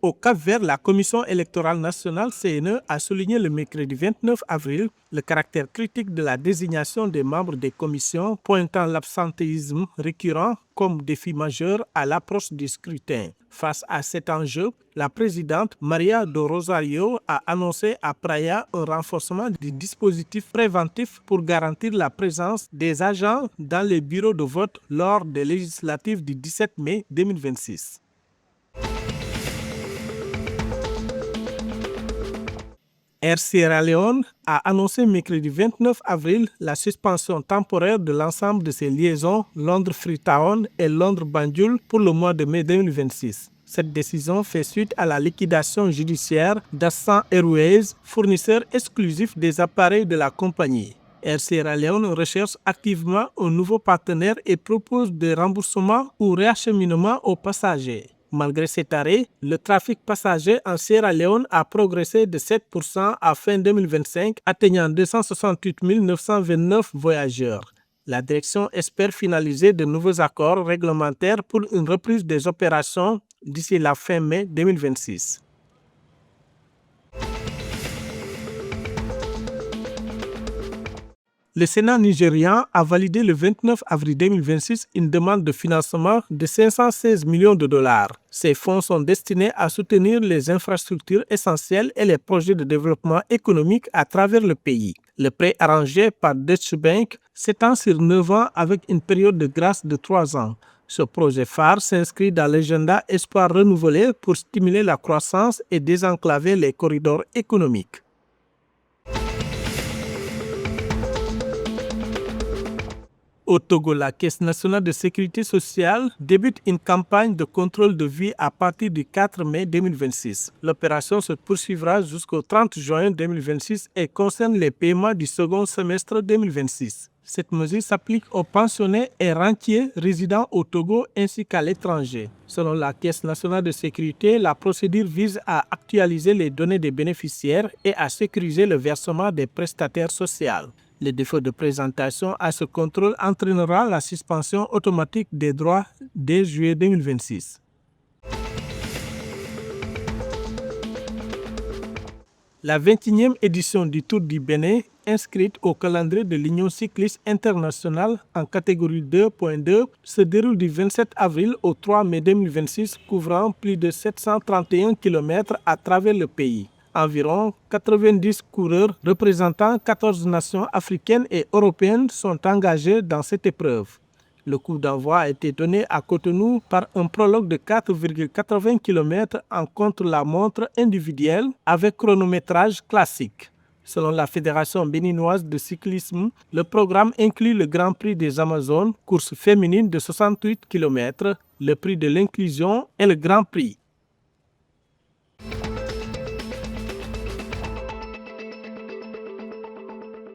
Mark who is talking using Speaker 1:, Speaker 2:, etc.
Speaker 1: Au Cap-Vert, la Commission électorale nationale CNE a souligné le mercredi 29 avril le caractère critique de la désignation des membres des commissions, pointant l'absentéisme récurrent comme défi majeur à l'approche du scrutin. Face à cet enjeu, la présidente Maria do Rosario a annoncé à Praia un renforcement du dispositif préventif pour garantir la présence des agents dans les bureaux de vote lors des législatives du 17 mai 2026. Air Sierra Leone a annoncé mercredi 29 avril la suspension temporaire de l'ensemble de ses liaisons Londres-Freetown et Londres-Banjul pour le mois de mai 2026. Cette décision fait suite à la liquidation judiciaire d'Assant Airways, fournisseur exclusif des appareils de la compagnie. Air Sierra Leone recherche activement un nouveau partenaire et propose des remboursements ou réacheminements aux passagers. Malgré cet arrêt, le trafic passager en Sierra Leone a progressé de 7% à fin 2025, atteignant 268 929 voyageurs. La direction espère finaliser de nouveaux accords réglementaires pour une reprise des opérations d'ici la fin mai 2026. Le Sénat nigérian a validé le 29 avril 2026 une demande de financement de 516 millions de dollars. Ces fonds sont destinés à soutenir les infrastructures essentielles et les projets de développement économique à travers le pays. Le prêt arrangé par Deutsche Bank s'étend sur 9 ans avec une période de grâce de 3 ans. Ce projet phare s'inscrit dans l'agenda Espoir renouvelé pour stimuler la croissance et désenclaver les corridors économiques. Au Togo, la Caisse nationale de sécurité sociale débute une campagne de contrôle de vie à partir du 4 mai 2026. L'opération se poursuivra jusqu'au 30 juin 2026 et concerne les paiements du second semestre 2026. Cette mesure s'applique aux pensionnés et rentiers résidant au Togo ainsi qu'à l'étranger. Selon la Caisse nationale de sécurité, la procédure vise à actualiser les données des bénéficiaires et à sécuriser le versement des prestataires sociaux. Le défaut de présentation à ce contrôle entraînera la suspension automatique des droits dès juillet 2026. La 21e édition du Tour du Bénin, inscrite au calendrier de l'Union cycliste internationale en catégorie 2.2, se déroule du 27 avril au 3 mai 2026, couvrant plus de 731 km à travers le pays. Environ 90 coureurs représentant 14 nations africaines et européennes sont engagés dans cette épreuve. Le coup d'envoi a été donné à Cotonou par un prologue de 4,80 km en contre-la-montre individuelle avec chronométrage classique. Selon la Fédération béninoise de cyclisme, le programme inclut le Grand Prix des Amazones, course féminine de 68 km, le Prix de l'inclusion et le Grand Prix.